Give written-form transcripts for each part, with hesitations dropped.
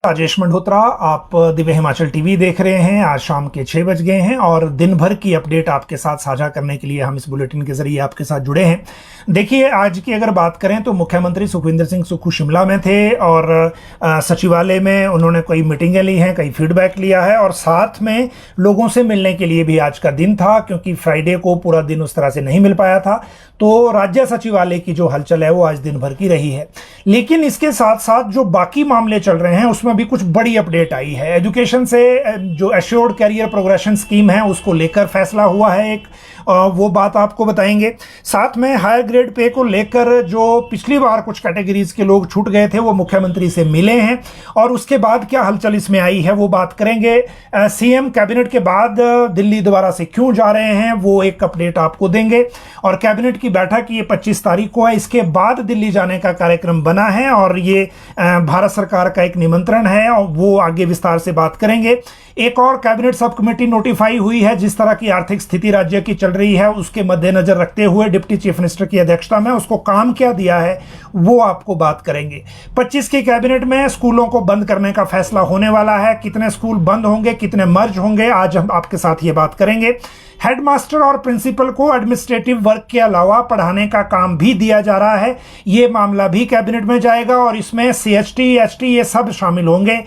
राजेश मल्होत्रा, आप दिव्य हिमाचल टीवी देख रहे हैं। आज शाम के 6 बज गए हैं और दिन भर की अपडेट आपके साथ साझा करने के लिए हम इस बुलेटिन के जरिए आपके साथ जुड़े हैं। देखिए, आज की अगर बात करें तो मुख्यमंत्री सुखविंदर सिंह सुक्खू शिमला में थे और सचिवालय में उन्होंने कई मीटिंगें ली हैं, कई फीडबैक लिया है और साथ में लोगों से मिलने के लिए भी आज का दिन था, क्योंकि फ्राइडे को पूरा दिन उस तरह से नहीं मिल पाया था। तो राज्य सचिवालय की जो हलचल है वो आज दिन भर की रही है। लेकिन इसके साथ साथ जो बाकी मामले चल रहे हैं उसमें भी कुछ बड़ी अपडेट आई है। एजुकेशन से जो एश्योर्ड कैरियर प्रोग्रेशन स्कीम है उसको लेकर फैसला हुआ है एक, वो बात आपको बताएंगे। साथ में हायर ग्रेड पे को लेकर जो पिछली बार कुछ कैटेगरीज के लोग छूट गए थे वो मुख्यमंत्री से मिले हैं और उसके बाद क्या हलचल इसमें आई है वो बात करेंगे। सीएम कैबिनेट के बाद दिल्ली दोबारा से क्यों जा रहे हैं वो एक अपडेट आपको देंगे। और कैबिनेट की बैठक ये 25 तारीख को है, इसके बाद दिल्ली जाने का कार्यक्रम बना है और ये भारत सरकार का एक निमंत्रण है और वो आगे विस्तार से बात करेंगे। एक और कैबिनेट सब कमेटी नोटिफाई हुई है, जिस तरह की आर्थिक स्थिति राज्य की चल रही है उसके मद्देनजर रखते हुए डिप्टी चीफ मिनिस्टर की अध्यक्षता में उसको काम क्या दिया है वो आपको बात करेंगे। 25 की कैबिनेट में स्कूलों को बंद करने का फैसला होने वाला है। कितने स्कूल बंद होंगे, कितने मर्ज होंगे, आज हम आपके साथ ये बात करेंगे। हेडमास्टर और प्रिंसिपल को एडमिनिस्ट्रेटिव वर्क के अलावा पढ़ाने का काम भी दिया जा रहा है, ये मामला भी कैबिनेट में जाएगा और इसमें सीएचटी एचटी ये सब शामिल होंगे।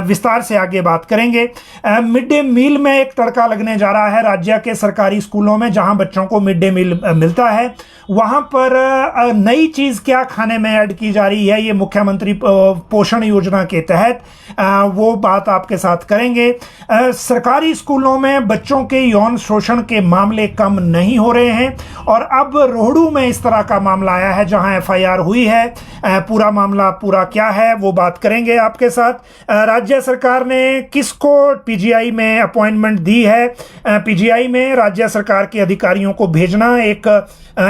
विस्तार से आगे बात करेंगे। मिड डे मील में एक तड़का लगने जा रहा है राज्य के सरकारी स्कूलों में, जहां बच्चों को मिड डे मील मिलता है वहां पर नई चीज क्या खाने में ऐड की जा रही है, ये मुख्यमंत्री पोषण योजना के तहत वो बात आपके साथ करेंगे। सरकारी स्कूलों में बच्चों के यौन शोषण के मामले कम नहीं हो रहे हैं और अब रोहड़ू में इस तरह का मामला आया है जहां एफआईआर हुई है। पूरा मामला पूरा क्या है वो बात करेंगे आपके साथ। राज्य सरकार ने किसको पीजीआई में अपॉइंटमेंट दी है। पीजीआई में राज्य सरकार के अधिकारियों को भेजना एक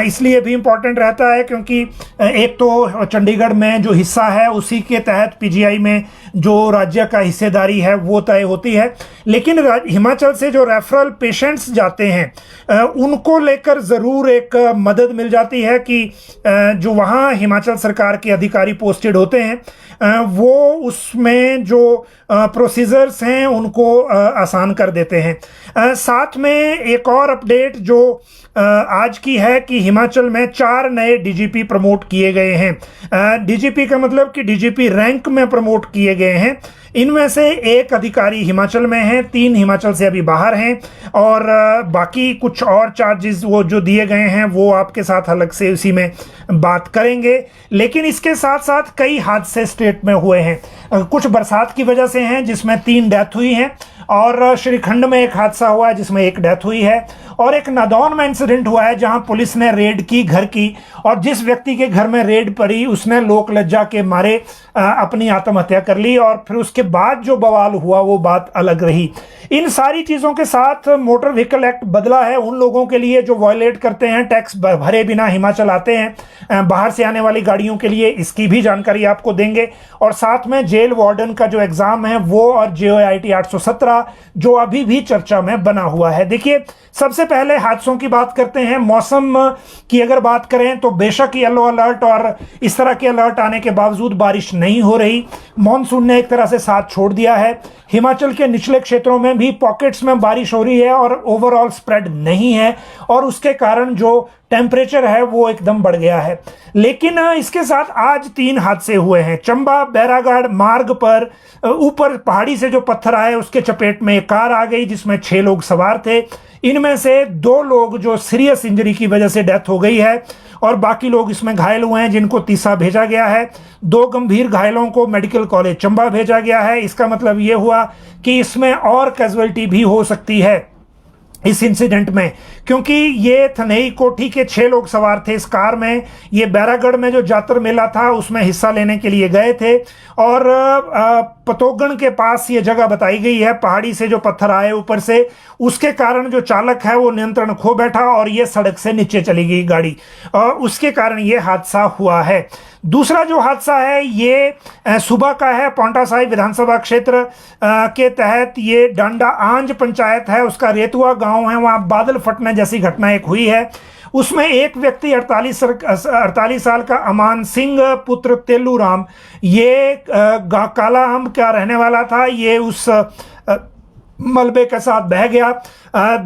इसलिए भी इंपॉर्टेंट रहता है क्योंकि एक तो चंडीगढ़ में जो हिस्सा है उसी के तहत पीजीआई में जो राज्य का हिस्सेदारी है वो तय होती है। लेकिन हिमाचल से जो रेफरल पेशेंट्स जाते हैं उनको लेकर ज़रूर एक मदद मिल जाती है कि जो वहाँ हिमाचल सरकार के अधिकारी पोस्टेड होते हैं वो उसमें जो प्रोसीजर्स हैं उनको आसान कर देते हैं। साथ में एक और अपडेट जो आज की है कि हिमाचल में 4 नए डीजीपी प्रमोट किए गए हैं। डीजीपी का मतलब कि डीजीपी रैंक में प्रमोट किए गए हैं। इनमें से एक अधिकारी हिमाचल में हैं, 3 हिमाचल से अभी बाहर हैं और बाकी कुछ और चार्जेस वो जो दिए गए हैं वो आपके साथ अलग से उसी में बात करेंगे। लेकिन इसके साथ साथ कई हादसे स्टेट में हुए हैं। कुछ बरसात की वजह से हैं जिसमें 3 डेथ हुई हैं और श्रीखंड में एक हादसा हुआ है जिसमें 1 डेथ हुई है और एक नादौन में इंसिडेंट हुआ है जहां पुलिस ने रेड की घर की और जिस व्यक्ति के घर में रेड पड़ी उसने लोक लज्जा के मारे अपनी आत्महत्या कर ली और फिर उसके बाद जो बवाल हुआ वो बात अलग रही। इन सारी चीज़ों के साथ मोटर व्हीकल एक्ट बदला है उन लोगों के लिए जो वॉयलेट करते हैं, टैक्स भरे बिना हिमाचल आते हैं बाहर से आने वाली गाड़ियों के लिए, इसकी भी जानकारी आपको देंगे। और साथ में जेल वार्डन का जो एग्ज़ाम है वो और JOIT 817 जो अभी भी चर्चा में बना हुआ है। देखिए, सबसे पहले हादसों की बात करते हैं। मौसम की अगर बात करें तो बेशक येलो अलर्ट और इस तरह के अलर्ट आने के बावजूद बारिश नहीं हो रही। मॉनसून ने एक तरह से साथ छोड़ दिया है। हिमाचल के निचले क्षेत्रों में भी पॉकेट्स में बारिश हो रही है और ओवरऑल स्प्रेड नहीं है और उसके कारण जो टेम्परेचर है वो एकदम बढ़ गया है। लेकिन इसके साथ आज 3 हादसे हुए हैं। चंबा बैरागढ़ मार्ग पर ऊपर पहाड़ी से जो पत्थर आए उसके चपेट में एक कार आ गई जिसमें 6 लोग सवार थे। इनमें से 2 लोग जो सीरियस इंजरी की वजह से डेथ हो गई है और बाकी लोग इसमें घायल हुए हैं जिनको तीसा भेजा गया है। 2 गंभीर घायलों को मेडिकल कॉलेज चंबा भेजा गया है। इसका मतलब ये हुआ कि इसमें और कैजुअलिटी भी हो सकती है इस इंसिडेंट में, क्योंकि ये थनई कोठी के 6 लोग सवार थे इस कार में। ये बैरागढ़ में जो जातर मेला था उसमें हिस्सा लेने के लिए गए थे और पतोगण के पास ये जगह बताई गई है, पहाड़ी से जो पत्थर आए ऊपर से उसके कारण जो चालक है वो नियंत्रण खो बैठा और ये सड़क से नीचे चली गई गाड़ी और उसके कारण ये हादसा हुआ है। दूसरा जो हादसा है ये सुबह का है। पांवटा साहिब विधानसभा क्षेत्र के तहत ये डांडा आंज पंचायत है, उसका रेतुआ गांव है, वहाँ बादल फटने जैसी घटना एक हुई है उसमें एक व्यक्ति 48 साल का अमान सिंह पुत्र तेलू राम, ये काला अम्ब का रहने वाला था। ये उस मलबे के साथ बह गया।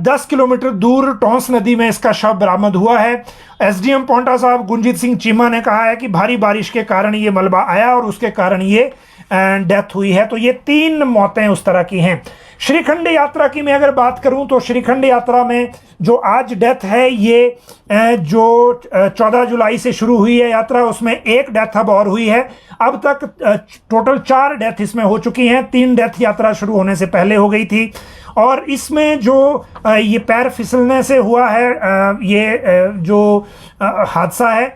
10 किलोमीटर दूर टोंस नदी में इसका शव बरामद हुआ है। एसडीएम पोंटा साहब गुरजीत सिंह चीमा ने कहा है कि भारी बारिश के कारण ये मलबा आया और उसके कारण ये डेथ हुई है। तो ये 3 मौतें उस तरह की हैं। श्रीखंड यात्रा की मैं अगर बात करूं तो श्रीखंड यात्रा में जो आज डेथ है, ये जो 14 जुलाई से शुरू हुई है यात्रा, उसमें एक डेथ अब और हुई है। अब तक टोटल 4 डेथ इसमें हो चुकी हैं। 3 डेथ यात्रा शुरू होने से पहले हो गई थी। और इसमें जो ये पैर फिसलने से हुआ है, ये जो हादसा है,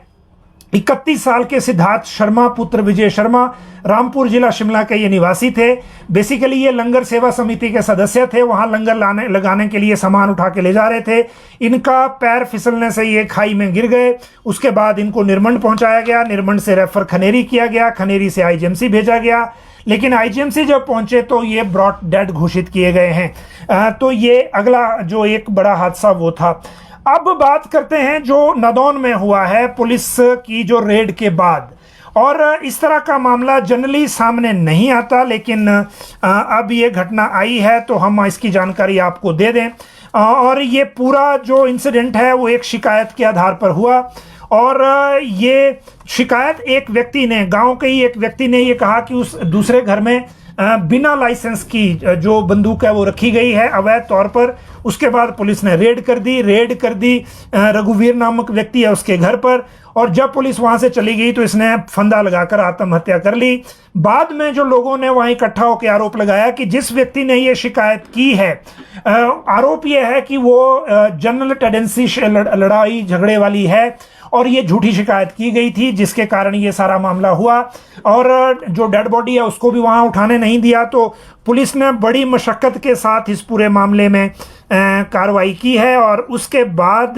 31 साल के सिद्धार्थ शर्मा पुत्र विजय शर्मा, रामपुर जिला शिमला के ये निवासी थे। बेसिकली ये लंगर सेवा समिति के सदस्य थे। वहां लंगर लगाने के लिए सामान उठा के ले जा रहे थे। इनका पैर फिसलने से ये खाई में गिर गए। उसके बाद इनको निरमंड पहुंचाया गया। निरमंड से रेफर खनेरी किया गया। खनेरी से आईजीएमसी भेजा गया। लेकिन आईजीएमसी जब पहुंचे तो ये ब्रॉट डेड घोषित किए गए हैं। तो ये अगला जो एक बड़ा हादसा वो था। अब बात करते हैं जो नदौन में हुआ है पुलिस की जो रेड के बाद। और इस तरह का मामला जनरली सामने नहीं आता, लेकिन अब ये घटना आई है तो हम इसकी जानकारी आपको दे दें। और ये पूरा जो इंसिडेंट है वो एक शिकायत के आधार पर हुआ। और ये शिकायत एक व्यक्ति ने, गांव के ही एक व्यक्ति ने ये कहा कि उस दूसरे घर में बिना लाइसेंस की जो बंदूक है वो रखी गई है अवैध तौर पर। उसके बाद पुलिस ने रेड कर दी रघुवीर नामक व्यक्ति है उसके घर पर। और जब पुलिस वहां से चली गई तो इसने फंदा लगाकर आत्महत्या कर ली। बाद में जो लोगों ने वहां इकट्ठा होकर आरोप लगाया कि जिस व्यक्ति ने ये शिकायत की है, आरोप ये है कि वो जनरल टेंडेंसी लड़ाई झगड़े वाली है और ये झूठी शिकायत की गई थी, जिसके कारण ये सारा मामला हुआ। और जो डेड बॉडी है उसको भी वहां उठाने नहीं दिया। तो पुलिस ने बड़ी मशक्कत के साथ इस पूरे मामले में कार्रवाई की है। और उसके बाद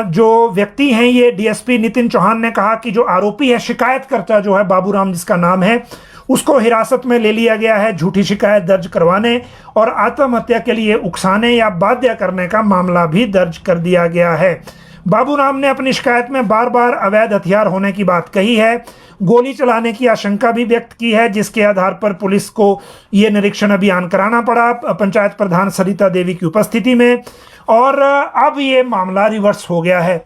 जो व्यक्ति हैं, ये डीएसपी नितिन चौहान ने कहा कि जो आरोपी है, शिकायतकर्ता जो है बाबूराम जिसका नाम है, उसको हिरासत में ले लिया गया है झूठी शिकायत दर्ज करवाने और आत्महत्या के लिए उकसाने या बाध्य करने का मामला भी दर्ज कर दिया गया है। बाबूराम ने अपनी शिकायत में बार बार अवैध हथियार होने की बात कही है। गोली चलाने की आशंका भी व्यक्त की है, जिसके आधार पर पुलिस को ये निरीक्षण अभियान कराना पड़ा पंचायत प्रधान सरिता देवी की उपस्थिति में। और अब ये मामला रिवर्स हो गया है।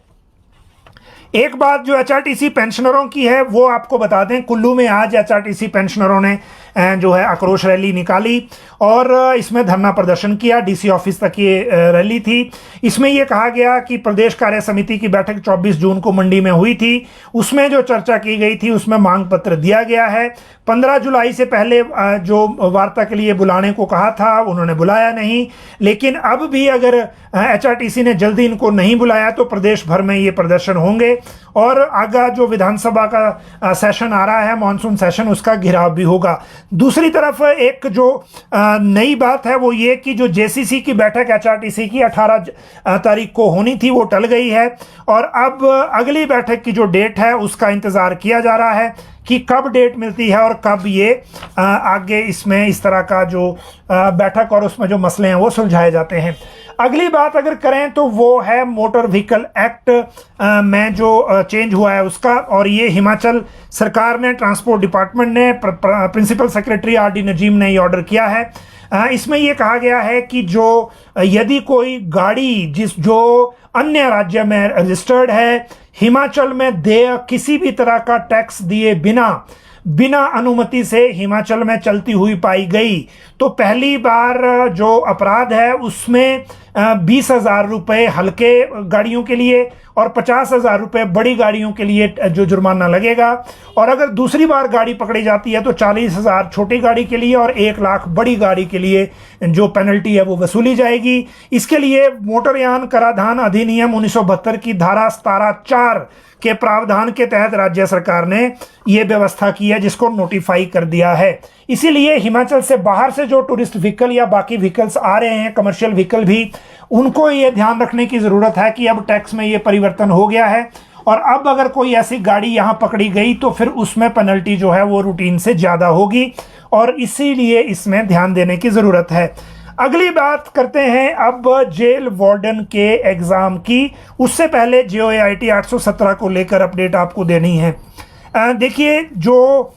एक बात जो एचआरटीसी पेंशनरों की है वो आपको बता दें। कुल्लू में आज एचआरटीसी पेंशनरों ने जो है आक्रोश रैली निकाली और इसमें धरना प्रदर्शन किया। डीसी ऑफिस तक ये रैली थी। इसमें ये कहा गया कि प्रदेश कार्य समिति की बैठक 24 जून को मंडी में हुई थी। उसमें जो चर्चा की गई थी उसमें मांग पत्र दिया गया है। 15 जुलाई से पहले जो वार्ता के लिए बुलाने को कहा था उन्होंने बुलाया नहीं। लेकिन अब भी अगर एचआरटीसी ने जल्दी इनको नहीं बुलाया तो प्रदेश भर में ये प्रदर्शन होंगे। और आगा जो विधानसभा का सेशन आ रहा है, मानसून सेशन, उसका घेराव भी होगा। दूसरी तरफ एक जो नई बात है वो ये कि जो जेसीसी की बैठक एचआरटीसी की 18 तारीख को होनी थी वो टल गई है। और अब अगली बैठक की जो डेट है उसका इंतजार किया जा रहा है कि कब डेट मिलती है और कब ये आगे इसमें इस तरह का जो बैठक और उसमें जो मसले हैं वो सुलझाए जाते हैं। अगली बात अगर करें तो वो है मोटर व्हीकल एक्ट में जो चेंज हुआ है उसका। और ये हिमाचल सरकार ने, ट्रांसपोर्ट डिपार्टमेंट ने, प्रिंसिपल सेक्रेटरी आरडी नजीम ने ये ऑर्डर किया है। इसमें ये कहा गया है कि जो यदि कोई गाड़ी जो अन्य राज्य में रजिस्टर्ड है, हिमाचल में देय किसी भी तरह का टैक्स दिए बिना अनुमति से हिमाचल में चलती हुई पाई गई तो पहली बार जो अपराध है उसमें 20,000 रुपये हल्के गाड़ियों के लिए और 50,000 रुपये बड़ी गाड़ियों के लिए जो जुर्माना लगेगा। और अगर दूसरी बार गाड़ी पकड़ी जाती है तो 40,000 छोटी गाड़ी के लिए और 1 लाख बड़ी गाड़ी के लिए जो पेनल्टी है वो वसूली जाएगी। इसके लिए मोटरयान कराधान अधिनियम 1972 की धारा 17(4) के प्रावधान के तहत राज्य सरकार ने ये व्यवस्था की है, जिसको नोटिफाई कर दिया है। इसीलिए हिमाचल से बाहर से जो टूरिस्ट व्हीकल या बाकी व्हीकल्स आ रहे हैं, कमर्शियल व्हीकल भी, उनको ये ध्यान रखने की ज़रूरत है कि अब टैक्स में ये परिवर्तन हो गया है। और अब अगर कोई ऐसी गाड़ी यहाँ पकड़ी गई तो फिर उसमें पेनल्टी जो है वो रूटीन से ज़्यादा होगी और इसीलिए इसमें ध्यान देने की ज़रूरत है। अगली बात करते हैं अब जेल वार्डन के एग्जाम की। उससे पहले JOAIT 817 को लेकर अपडेट आपको देनी है। देखिए, जो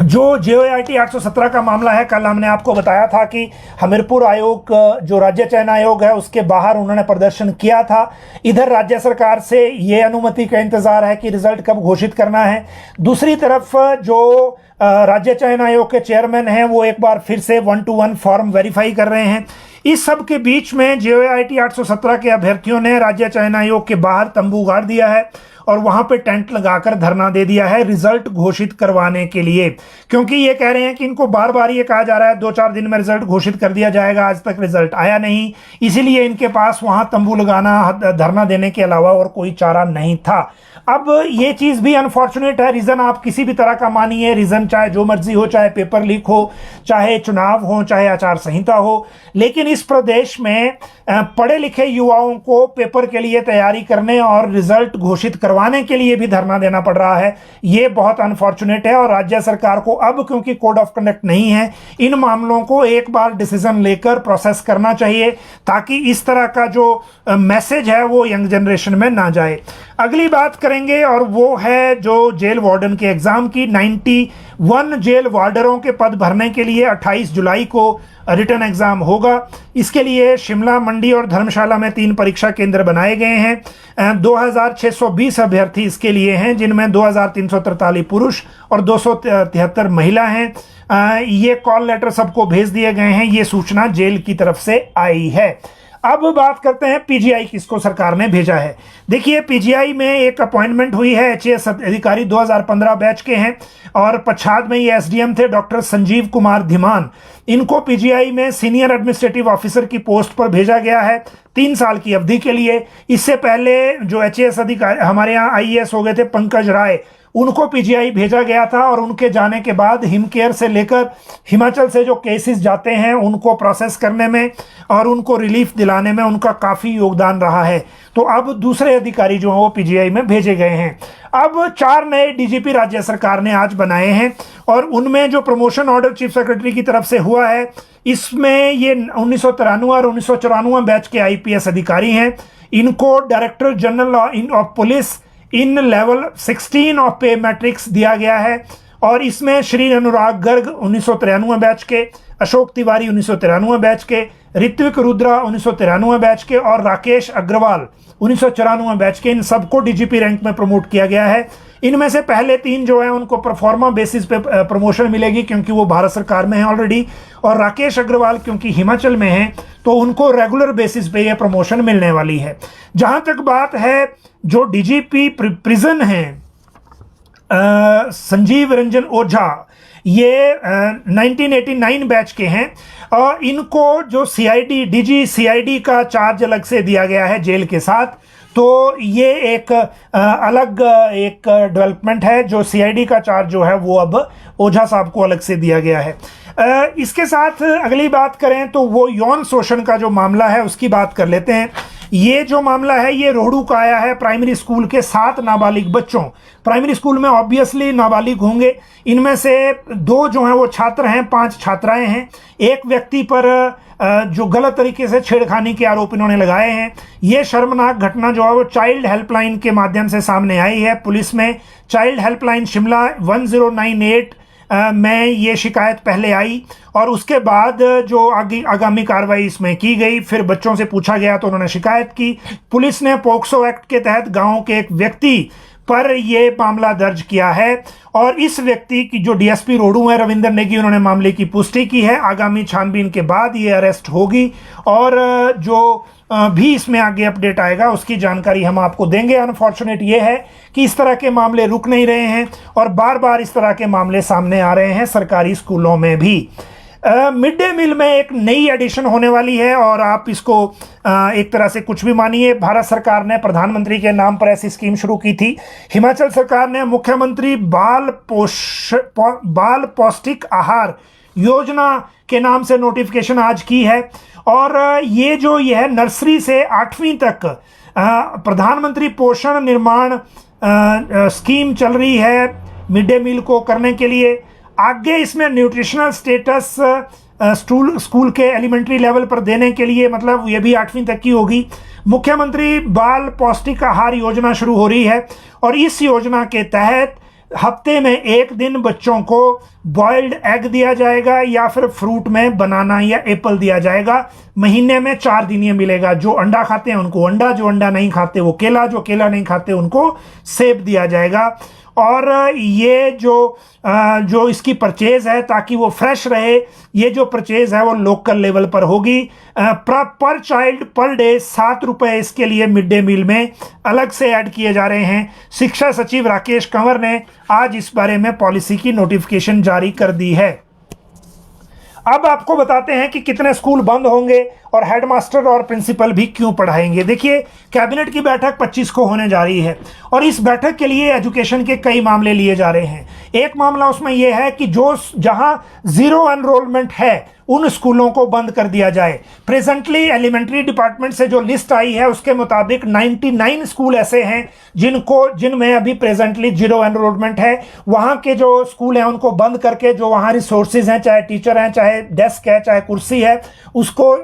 JOAIT 817 का मामला है, कल हमने आपको बताया था कि हमीरपुर आयोग, जो राज्य चयन आयोग है, उसके बाहर उन्होंने प्रदर्शन किया था। इधर राज्य सरकार से ये अनुमति का इंतजार है कि रिजल्ट कब घोषित करना है। दूसरी तरफ जो राज्य चयन आयोग के चेयरमैन हैं, वो एक बार फिर से 1-to-1 फॉर्म वेरीफाई कर रहे हैं। इस सब के बीच में JOAIT 817 के अभ्यर्थियों ने राज्य चयन आयोग के बाहर तंबू गाड़ दिया है और वहां पे टेंट लगाकर धरना दे दिया है रिजल्ट घोषित करवाने के लिए, क्योंकि ये कह रहे हैं कि इनको बार बार ये कहा जा रहा है 2-4 दिन में रिजल्ट घोषित कर दिया जाएगा, आज तक रिजल्ट आया नहीं। इसीलिए इनके पास वहां तंबू लगाना, धरना देने के अलावा और कोई चारा नहीं था। अब ये चीज भी अनफॉर्चुनेट है। रीजन आप किसी भी तरह का मानिए, रीजन चाहे जो मर्जी हो, चाहे पेपर लीक हो, चाहे चुनाव हो, चाहे आचार संहिता हो, लेकिन इस प्रदेश में पढ़े लिखे युवाओं को पेपर के लिए तैयारी करने और रिजल्ट घोषित करवाने के लिए भी धरना देना पड़ रहा है। ये बहुत अनफॉर्चुनेट है और राज्य सरकार को अब, क्योंकि कोड ऑफ कंडक्ट नहीं है, इन मामलों को एक बार डिसीजन लेकर प्रोसेस करना चाहिए, ताकि इस तरह का जो मैसेज है वो यंग जनरेशन में ना जाए। अगली बात करेंगे और वो है जो जेल वार्डन के एग्जाम की। 91 जेल वार्डरों के पद भरने के लिए 28 जुलाई को रिटर्न एग्जाम होगा। इसके लिए शिमला, मंडी और धर्मशाला में 3 परीक्षा केंद्र बनाए गए हैं। 2620 अभ्यर्थी इसके लिए हैं, जिनमें 2343 पुरुष और 273 महिला हैं। ये कॉल लेटर सबको भेज दिए गए हैं। ये सूचना जेल की तरफ से आई है। अब बात करते हैं PGI किसको सरकार ने भेजा है। देखिए, PGI में एक अपॉइंटमेंट हुई है। HAS अधिकारी 2015 बैच के हैं और पच्छाद में ये SDM थे, डॉक्टर संजीव कुमार धीमान। इनको PGI में सीनियर एडमिनिस्ट्रेटिव ऑफिसर की पोस्ट पर भेजा गया है 3 साल की अवधि के लिए। इससे पहले जो HAS अधिकारी हमारे यहाँ IAS हो गए थे, पंकज राय, उनको PGI भेजा गया था और उनके जाने के बाद हिमकेयर से लेकर हिमाचल से जो केसेस जाते हैं उनको प्रोसेस करने में और उनको रिलीफ दिलाने में उनका काफ़ी योगदान रहा है। तो अब दूसरे अधिकारी जो हैं वो PGI में भेजे गए हैं। अब 4 नए DGP राज्य सरकार ने आज बनाए हैं और उनमें जो प्रमोशन ऑर्डर चीफ सेक्रेटरी की तरफ से हुआ है, इसमें ये 1993 और 1994 बैच के IPS अधिकारी हैं। इनको director general of police in level 16 of पे मैट्रिक्स दिया गया है और इसमें श्री अनुराग गर्ग 1993 बैच के, अशोक तिवारी 1993 बैच के, ऋत्विक रुद्रा 1993 बैच के और राकेश अग्रवाल 1994 बैच के, इन सबको DGP रैंक में प्रमोट किया गया है। इनमें से पहले 3 जो है उनको परफॉर्मा बेसिस पे प्रमोशन मिलेगी, क्योंकि वो भारत सरकार में है ऑलरेडी, और राकेश अग्रवाल क्योंकि हिमाचल में है तो उनको रेगुलर बेसिस पे ये प्रमोशन मिलने वाली है। जहां तक बात है जो DGP प्रिजन हैं, संजीव रंजन ओझा, ये 1989 बैच के हैं और इनको जो DG CID का चार्ज अलग से दिया गया है जेल के साथ। तो ये एक अलग एक डेवलपमेंट है, जो CID का चार्ज जो है वो अब ओझा साहब को अलग से दिया गया है। इसके साथ अगली बात करें तो वो यौन शोषण का जो मामला है उसकी बात कर लेते हैं। ये जो मामला है ये रोहड़ू का आया है। प्राइमरी स्कूल के 7 नाबालिग बच्चों, प्राइमरी स्कूल में ऑब्वियसली नाबालिग होंगे, इनमें से 2 जो हैं वो छात्र हैं, 5 छात्राएं हैं। एक व्यक्ति पर जो गलत तरीके से छेड़खानी के आरोप इन्होंने लगाए हैं। ये शर्मनाक घटना जो है वो चाइल्ड हेल्पलाइन के माध्यम से सामने आई है। पुलिस में चाइल्ड हेल्पलाइन शिमला 1098 में ये शिकायत पहले आई और उसके बाद जो आगामी कार्रवाई इसमें की गई, फिर बच्चों से पूछा गया तो उन्होंने शिकायत की। पुलिस ने पोक्सो एक्ट के तहत गांव के एक व्यक्ति पर यह मामला दर्ज किया है और इस व्यक्ति की जो DSP रोहड़ू है रविंदर नेगी, उन्होंने मामले की पुष्टि की है। आगामी छानबीन के बाद ये अरेस्ट होगी और जो भी इसमें आगे अपडेट आएगा उसकी जानकारी हम आपको देंगे। अनफॉर्चुनेट ये है कि इस तरह के मामले रुक नहीं रहे हैं और बार बार इस तरह के मामले सामने आ रहे हैं सरकारी स्कूलों में भी। मिड डे मील में एक नई एडिशन होने वाली है और आप इसको एक तरह से कुछ भी मानिए। भारत सरकार ने प्रधानमंत्री के नाम पर ऐसी स्कीम शुरू की थी। हिमाचल सरकार ने मुख्यमंत्री बाल पौष्टिक आहार योजना के नाम से नोटिफिकेशन आज की है और यह नर्सरी से 8वीं तक प्रधानमंत्री पोषण निर्माण स्कीम चल रही है मिड डे मील को करने के लिए। आगे इसमें न्यूट्रिशनल स्टेटस स्कूल के एलिमेंट्री लेवल पर देने के लिए, मतलब ये भी 8वीं तक की होगी। मुख्यमंत्री बाल पौष्टिक आहार योजना शुरू हो रही है और इस योजना के तहत हफ्ते में एक दिन बच्चों को बॉइल्ड एग दिया जाएगा या फिर फ्रूट में बनाना या एप्पल दिया जाएगा। महीने में 4 दिन ये मिलेगा। जो अंडा खाते हैं उनको अंडा, जो अंडा नहीं खाते वो केला, जो केला नहीं खाते उनको सेब दिया जाएगा। और ये जो इसकी परचेज है, ताकि वो फ्रेश रहे, ये जो परचेज है वो लोकल लेवल पर होगी। पर चाइल्ड पर डे 7 रुपए इसके लिए मिड डे मील में अलग से ऐड किए जा रहे हैं। शिक्षा सचिव राकेश कंवर ने आज इस बारे में पॉलिसी की नोटिफिकेशन जारी कर दी है। अब आपको बताते हैं कि कितने स्कूल बंद होंगे और हेडमास्टर और प्रिंसिपल भी क्यों पढ़ाएंगे। देखिए, कैबिनेट की बैठक 25 को होने जा रही है और इस बैठक के लिए एजुकेशन के कई मामले लिए जा रहे हैं। एक मामला उसमें यह है कि जहां जीरो एनरोलमेंट है उन स्कूलों को बंद कर दिया जाए। प्रेजेंटली एलिमेंट्री डिपार्टमेंट से जो लिस्ट आई है उसके मुताबिक 99 स्कूल ऐसे हैं जिनमें अभी प्रेजेंटली जीरो एनरोलमेंट है। वहां के जो स्कूल हैं उनको बंद करके जो वहां रिसोर्सेज हैं, चाहे टीचर हैं, चाहे डेस्क है, चाहे कुर्सी है, उसको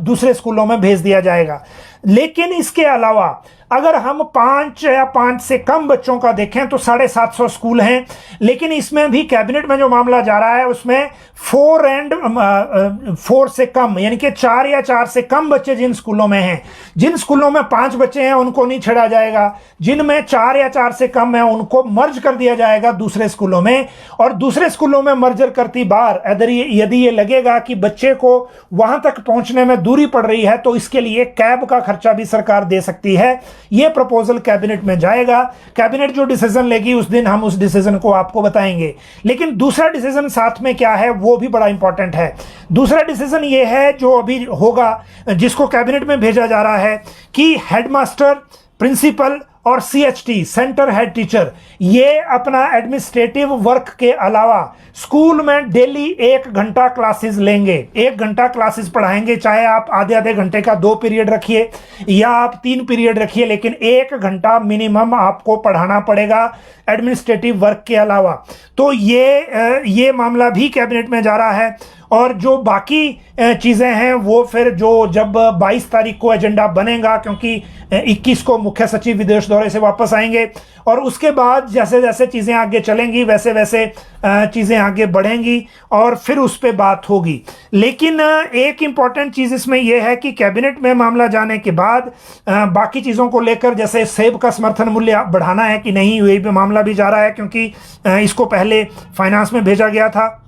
दूसरे स्कूलों में भेज दिया जाएगा। लेकिन इसके अलावा अगर हम 5 या 5 से कम बच्चों का देखें तो 750 स्कूल हैं। लेकिन इसमें भी कैबिनेट में जो मामला जा रहा है उसमें 4 से कम, यानी कि 4 या 4 से कम बच्चे जिन स्कूलों में हैं, जिन स्कूलों में 5 बच्चे हैं उनको नहीं छेड़ा जाएगा, जिनमें 4 या 4 से कम है उनको मर्ज कर दिया जाएगा दूसरे स्कूलों में। और दूसरे स्कूलों में मर्जर करती बार यदि ये लगेगा कि बच्चे को वहां तक पहुंचने में दूरी पड़ रही है तो इसके लिए कैब का खर्चा भी सरकार दे सकती है। यह प्रपोजल कैबिनेट में जाएगा। कैबिनेट जो डिसीजन लेगी उस दिन हम उस डिसीजन को आपको बताएंगे। लेकिन दूसरा डिसीजन साथ में क्या है वो भी बड़ा इंपॉर्टेंट है। दूसरा डिसीजन यह है जो अभी होगा, जिसको कैबिनेट में भेजा जा रहा है, कि हेडमास्टर, प्रिंसिपल और CHT सेंटर हेड टीचर ये अपना एडमिनिस्ट्रेटिव वर्क के अलावा स्कूल में डेली 1 घंटा क्लासेस लेंगे। 1 घंटा क्लासेस पढ़ाएंगे, चाहे आप आधे घंटे का 2 पीरियड रखिए या आप 3 पीरियड रखिए, लेकिन 1 घंटा मिनिमम आपको पढ़ाना पड़ेगा एडमिनिस्ट्रेटिव वर्क के अलावा। तो ये मामला भी कैबिनेट में जा रहा है। और जो बाकी चीज़ें हैं वो फिर जब 22 तारीख को एजेंडा बनेगा, क्योंकि 21 को मुख्य सचिव विदेश दौरे से वापस आएंगे और उसके बाद जैसे जैसे चीज़ें आगे चलेंगी वैसे वैसे चीज़ें आगे बढ़ेंगी और फिर उस पर बात होगी। लेकिन एक इम्पॉर्टेंट चीज़ इसमें यह है कि कैबिनेट में मामला जाने के बाद बाकी चीज़ों को लेकर, जैसे सेब का समर्थन मूल्य बढ़ाना है कि नहीं, ये भी मामला भी जा रहा है, क्योंकि इसको पहले फाइनेंस में भेजा गया था।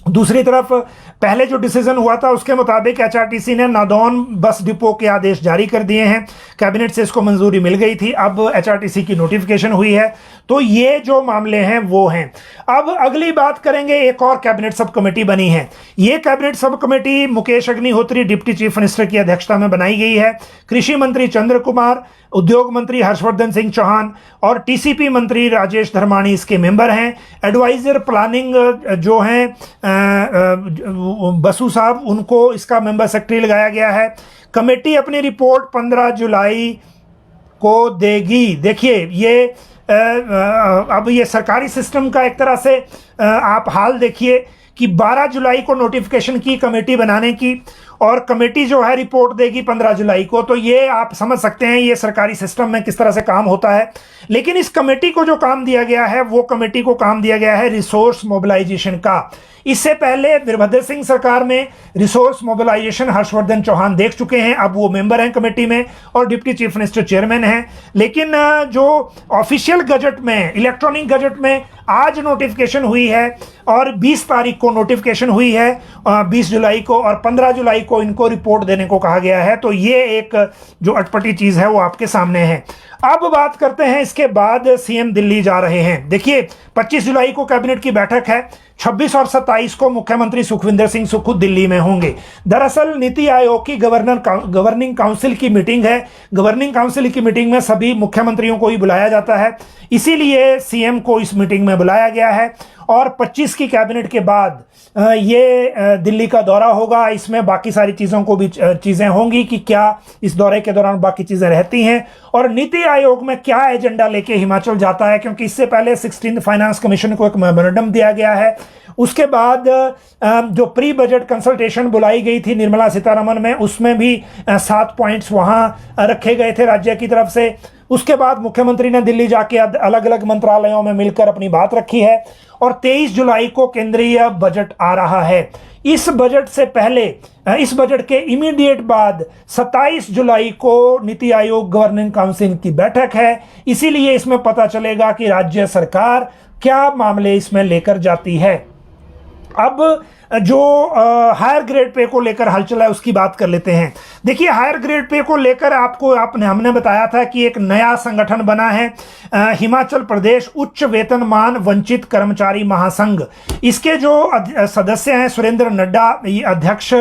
दूसरी तरफ पहले जो डिसीजन हुआ था उसके मुताबिक HRTC ने नादौन बस डिपो के आदेश जारी कर दिए हैं। कैबिनेट से इसको मंजूरी मिल गई थी, अब HRTC की नोटिफिकेशन हुई है। तो ये जो मामले हैं वो हैं। अब अगली बात करेंगे, एक और कैबिनेट सब कमेटी बनी है। ये cabinet sub committee Mukesh Agnihotri deputy chief minister की अध्यक्षता में बनाई गई है। कृषि मंत्री चंद्र कुमार, उद्योग मंत्री हर्षवर्धन सिंह चौहान और TCP मंत्री राजेश धर्माणी इसके मेंबर हैं। एडवाइजर प्लानिंग जो हैं बसु साहब, उनको इसका मेंबर सेक्रेटरी लगाया गया है। कमेटी अपनी रिपोर्ट 15 जुलाई को देगी। देखिए, ये अब ये सरकारी सिस्टम का एक तरह से आप हाल देखिए कि 12 जुलाई को नोटिफिकेशन की कमेटी बनाने की, और कमेटी जो है रिपोर्ट देगी 15 जुलाई को। तो ये आप समझ सकते हैं ये सरकारी सिस्टम में किस तरह से काम होता है। लेकिन इस कमेटी को जो काम दिया गया है वो कमेटी को काम दिया गया है रिसोर्स मोबिलाइजेशन का। इससे पहले वीरभद्र सिंह सरकार में रिसोर्स मोबिलाइजेशन हर्षवर्धन चौहान देख चुके हैं, अब वो मेंबर हैं कमेटी में और डिप्टी चीफ मिनिस्टर चेयरमैन हैं। लेकिन जो ऑफिशियल गजट में, इलेक्ट्रॉनिक गजट में आज नोटिफिकेशन हुई है और 20 तारीख को नोटिफिकेशन हुई है, 20 जुलाई को, और 15 जुलाई को इनको रिपोर्ट देने को कहा गया है। तो ये एक जो अटपटी चीज़ है वो आपके सामने है। अब बात करते हैं, इसके बाद CM दिल्ली जा रहे हैं। देखिए, 25 जुलाई को कैबिनेट की बैठक है, 26 और 27 को मुख्यमंत्री सुखविंदर सिंह सुक्खू दिल्ली में होंगे। दरअसल नीति आयोग की गवर्निंग काउंसिल की मीटिंग है। गवर्निंग काउंसिल की मीटिंग में सभी मुख्यमंत्रियों को ही बुलाया जाता है, इसीलिए CM को इस मीटिंग में में बुलाया गया है और 25 की कैबिनेट के बाद ये दिल्ली का दौरा होगा। इसमें बाकी सारी चीज़ों को भी चीज़ें होंगी कि क्या इस दौरे के दौरान बाकी चीज़ें रहती हैं और नीति आयोग में क्या एजेंडा लेके हिमाचल जाता है, क्योंकि इससे पहले 16th फाइनेंस कमीशन को एक मेमोरेंडम दिया गया है। उसके बाद जो प्री बजट कंसल्टेशन बुलाई गई थी निर्मला सीतारमण में, उसमें भी 7 पॉइंट्स वहाँ रखे गए थे राज्य की तरफ से। उसके बाद मुख्यमंत्री ने दिल्ली जाके अलग अलग मंत्रालयों में मिलकर अपनी बात रखी है और 23 जुलाई को केंद्रीय बजट आ रहा है। इस बजट से पहले, इस बजट के इमीडिएट बाद 27 जुलाई को नीति आयोग गवर्निंग काउंसिल की बैठक है। इसीलिए इसमें पता चलेगा कि राज्य सरकार क्या मामले इसमें लेकर जाती है। अब जो हायर ग्रेड पे को लेकर हलचल है उसकी बात कर लेते हैं। देखिए, हायर ग्रेड पे को लेकर हमने बताया था कि एक नया संगठन बना है, हिमाचल प्रदेश उच्च वेतनमान वंचित कर्मचारी महासंघ। इसके जो सदस्य हैं सुरेंद्र नड्डा ये अध्यक्ष,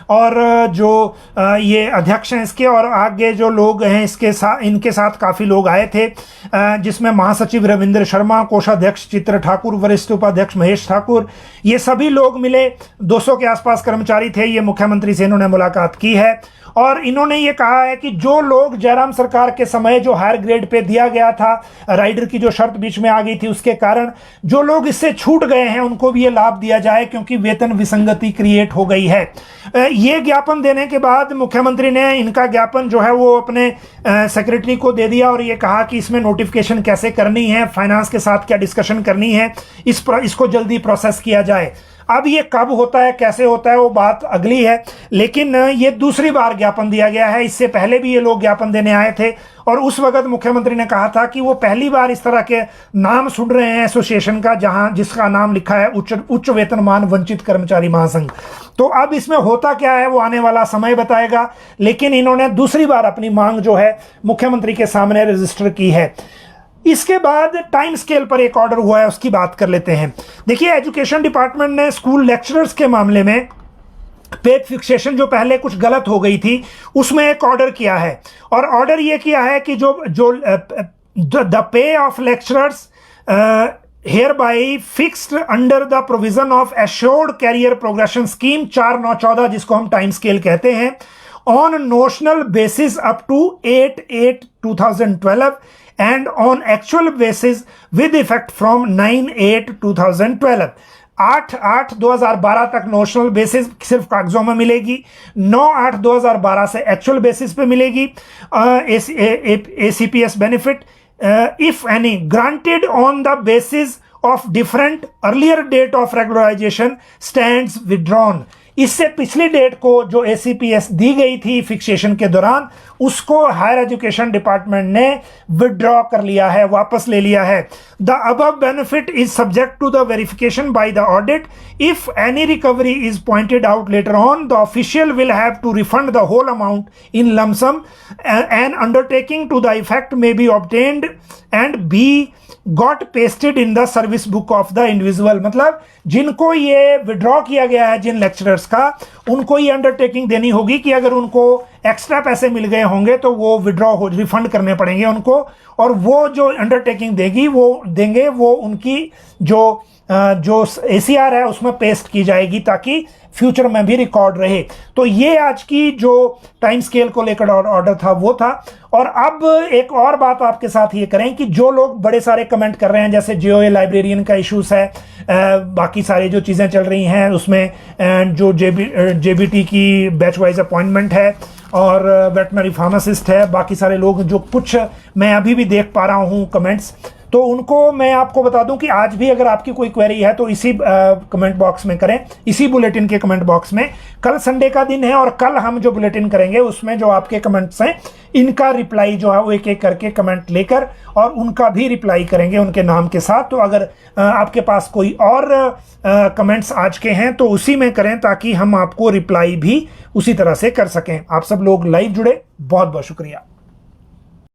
और जो ये अध्यक्ष हैं इसके, और आगे जो लोग हैं इनके साथ काफ़ी लोग आए थे, जिसमें महासचिव रविंद्र शर्मा, कोषाध्यक्ष चित्र ठाकुर, वरिष्ठ उपाध्यक्ष महेश ठाकुर, ये सभी लोग मिले। 200 के आसपास कर्मचारी थे। ये मुख्यमंत्री से इन्होंने मुलाकात की है और इन्होंने ये कहा है कि जो लोग जयराम सरकार के समय जो हायर ग्रेड पे दिया गया था, राइडर की जो शर्त बीच में आ गई थी उसके कारण जो लोग इससे छूट गए हैं उनको भी ये लाभ दिया जाए, क्योंकि वेतन विसंगति क्रिएट हो गई है। ये ज्ञापन देने के बाद मुख्यमंत्री ने इनका ज्ञापन जो है वो अपने सेक्रेटरी को दे दिया और ये कहा कि इसमें नोटिफिकेशन कैसे करनी है, फाइनेंस के साथ क्या डिस्कशन करनी है, इसको जल्दी प्रोसेस किया जाए। अब ये कब होता है, कैसे होता है, वो बात अगली है, लेकिन ये दूसरी बार ज्ञापन दिया गया है। इससे पहले भी ये लोग ज्ञापन देने आए थे और उस वक्त मुख्यमंत्री ने कहा था कि वो पहली बार इस तरह के नाम सुन रहे हैं एसोसिएशन का, जिसका नाम लिखा है उच्च वेतनमान वंचित कर्मचारी महासंघ। तो अब इसमें होता क्या है वो आने वाला समय बताएगा, लेकिन इन्होंने दूसरी बार अपनी मांग जो है मुख्यमंत्री के सामने रजिस्टर की है। इसके बाद टाइम स्केल पर एक ऑर्डर हुआ है, उसकी बात कर लेते हैं। देखिए, एजुकेशन डिपार्टमेंट ने स्कूल लेक्चरर्स के मामले में पे फिक्सेशन जो पहले कुछ गलत हो गई थी उसमें एक ऑर्डर किया है और ऑर्डर ये किया है कि जो the pay of lecturers hereby fixed under the provision of assured career progression scheme 4914, जिसको हम टाइम स्केल कहते हैं, on notional basis up to 8/8/2012 and on actual basis with effect from 9/8/2012। 8/8/2012 तक नोशनल बेसिस सिर्फ कागजों में मिलेगी, 9/8/2012 से एक्चुअल बेसिस पे मिलेगी। ACPS benefit if any granted on the basis of different earlier date of regularization stands withdrawn। इससे पिछली डेट को जो ACPS दी गई थी फिक्सेशन के दौरान उसको हायर एजुकेशन डिपार्टमेंट ने विड्रॉ कर लिया है, वापस ले लिया है। The above benefit is subject to the verification by the audit. If any recovery is pointed out later on, the official will have to refund the whole amount in lump sum. An undertaking to the effect may be obtained and be got pasted in the service book of the individual. मतलब जिनको ये withdraw किया गया है, जिन lecturers का, उनको ये undertaking देनी होगी कि अगर उनको एक्स्ट्रा पैसे मिल गए होंगे तो वो विड्रॉ हो, रिफंड करने पड़ेंगे उनको, और वो जो अंडरटेकिंग देंगे वो उनकी जो ACR है उसमें पेस्ट की जाएगी ताकि फ्यूचर में भी रिकॉर्ड रहे। तो ये आज की जो टाइम स्केल को लेकर ऑर्डर था वो था। और अब एक और बात आपके साथ ये करें कि जो लोग बड़े सारे कमेंट कर रहे हैं, जैसे JOA लाइब्रेरियन का इश्यूज है, बाकी सारी जो चीज़ें चल रही हैं उसमें जो JBT की बैच वाइज अपॉइंटमेंट है और वेटनरी फार्मासिस्ट है, बाकी सारे लोग जो कुछ मैं अभी भी देख पा रहा हूँ कमेंट्स, तो उनको मैं आपको बता दूं कि आज भी अगर आपकी कोई क्वेरी है तो इसी कमेंट बॉक्स में करें, इसी बुलेटिन के कमेंट बॉक्स में। कल संडे का दिन है और कल हम जो बुलेटिन करेंगे उसमें जो आपके कमेंट्स हैं इनका रिप्लाई जो है वो एक एक करके कमेंट लेकर और उनका भी रिप्लाई करेंगे उनके नाम के साथ। तो अगर आपके पास कोई और कमेंट्स आज के हैं तो उसी में करें ताकि हम आपको रिप्लाई भी उसी तरह से कर सकें। आप सब लोग लाइव जुड़े, बहुत बहुत शुक्रिया।